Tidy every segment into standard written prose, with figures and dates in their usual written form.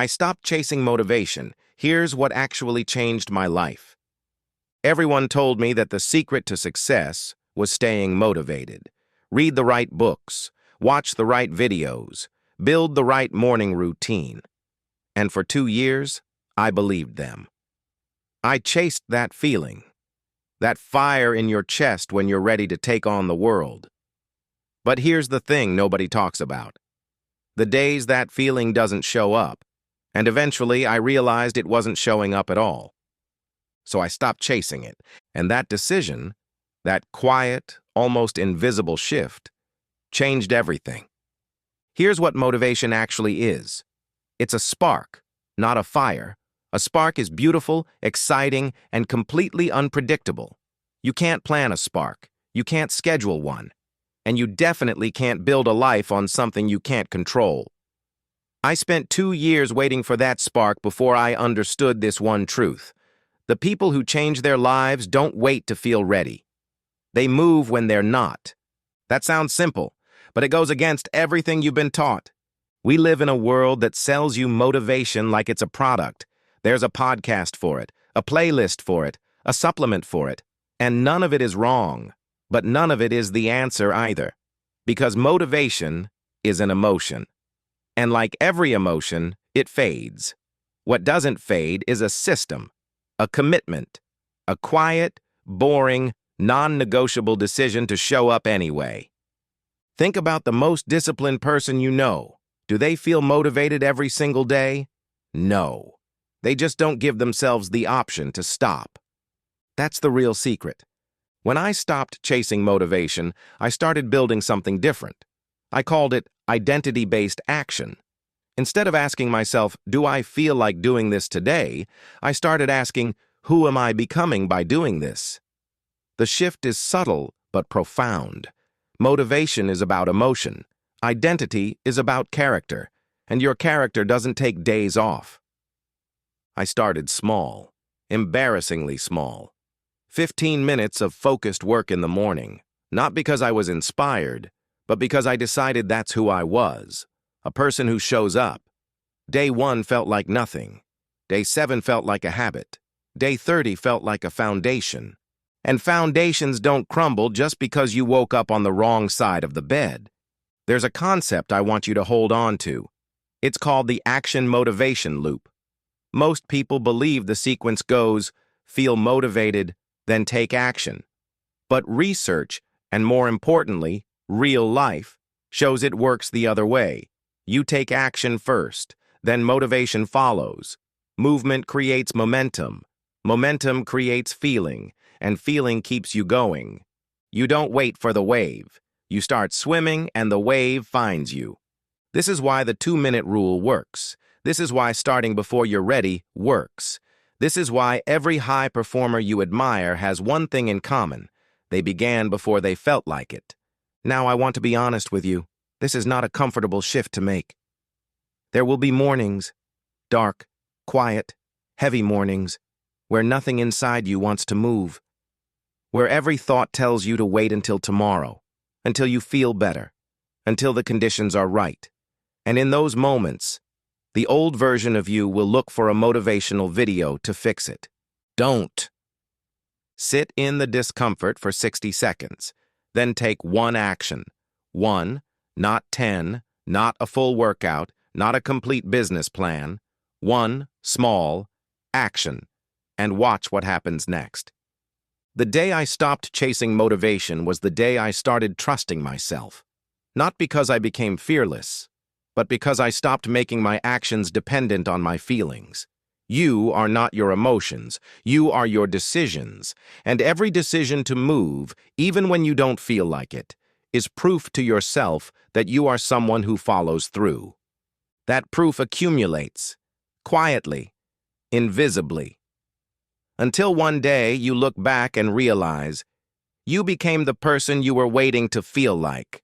I stopped chasing motivation. Here's what actually changed my life. Everyone told me that the secret to success was staying motivated. Read the right books, watch the right videos, build the right morning routine. And for 2 years, I believed them. I chased that feeling, that fire in your chest when you're ready to take on the world. But here's the thing nobody talks about. The days that feeling doesn't show up, and eventually I realized it wasn't showing up at all. So I stopped chasing it, and that decision, that quiet, almost invisible shift, changed everything. Here's what motivation actually is. It's a spark, not a fire. A spark is beautiful, exciting, and completely unpredictable. You can't plan a spark, you can't schedule one, and you definitely can't build a life on something you can't control. I spent 2 years waiting for that spark before I understood this one truth. The people who change their lives don't wait to feel ready. They move when they're not. That sounds simple, but it goes against everything you've been taught. We live in a world that sells you motivation like it's a product. There's a podcast for it, a playlist for it, a supplement for it, and none of it is wrong, but none of it is the answer either. Because motivation is an emotion. And like every emotion, it fades. What doesn't fade is a system, a commitment, a quiet, boring, non-negotiable decision to show up anyway. Think about the most disciplined person you know. Do they feel motivated every single day? No. They just don't give themselves the option to stop. That's the real secret. When I stopped chasing motivation, I started building something different. I called it identity-based action. Instead of asking myself, do I feel like doing this today, I started asking, who am I becoming by doing this? The shift is subtle but profound. Motivation is about emotion. Identity is about character, and your character doesn't take days off. I started small, embarrassingly small. 15 minutes of focused work in the morning, not because I was inspired, but because I decided that's who I was, a person who shows up. Day 1 felt like nothing. Day 7 felt like a habit. Day 30 felt like a foundation. And foundations don't crumble just because you woke up on the wrong side of the bed. There's a concept I want you to hold on to. It's called the action-motivation loop. Most people believe the sequence goes, feel motivated, then take action. But research, and more importantly, real life, shows it works the other way. You take action first, then motivation follows. Movement creates momentum. Momentum creates feeling, and feeling keeps you going. You don't wait for the wave. You start swimming, and the wave finds you. This is why the 2-minute rule works. This is why starting before you're ready works. This is why every high performer you admire has one thing in common. They began before they felt like it. Now I want to be honest with you. This is not a comfortable shift to make. There will be mornings, dark, quiet, heavy mornings, where nothing inside you wants to move, where every thought tells you to wait until tomorrow, until you feel better, until the conditions are right. And in those moments, the old version of you will look for a motivational video to fix it. Don't. Sit in the discomfort for 60 seconds, then take one action. 1, not 10, not a full workout, not a complete business plan. 1 small action, and watch what happens next. The day I stopped chasing motivation was the day I started trusting myself. Not because I became fearless, but because I stopped making my actions dependent on my feelings. You are not your emotions. You are your decisions. And every decision to move, even when you don't feel like it, is proof to yourself that you are someone who follows through. That proof accumulates, quietly, invisibly. Until one day you look back and realize you became the person you were waiting to feel like.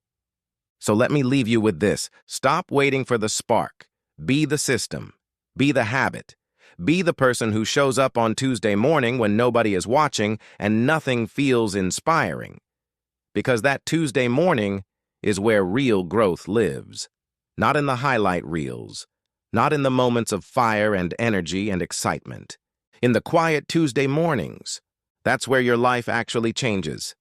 So let me leave you with this. Stop waiting for the spark. Be the system. Be the habit. Be the person who shows up on Tuesday morning when nobody is watching and nothing feels inspiring. Because that Tuesday morning is where real growth lives. Not in the highlight reels, not in the moments of fire and energy and excitement. In the quiet Tuesday mornings, that's where your life actually changes.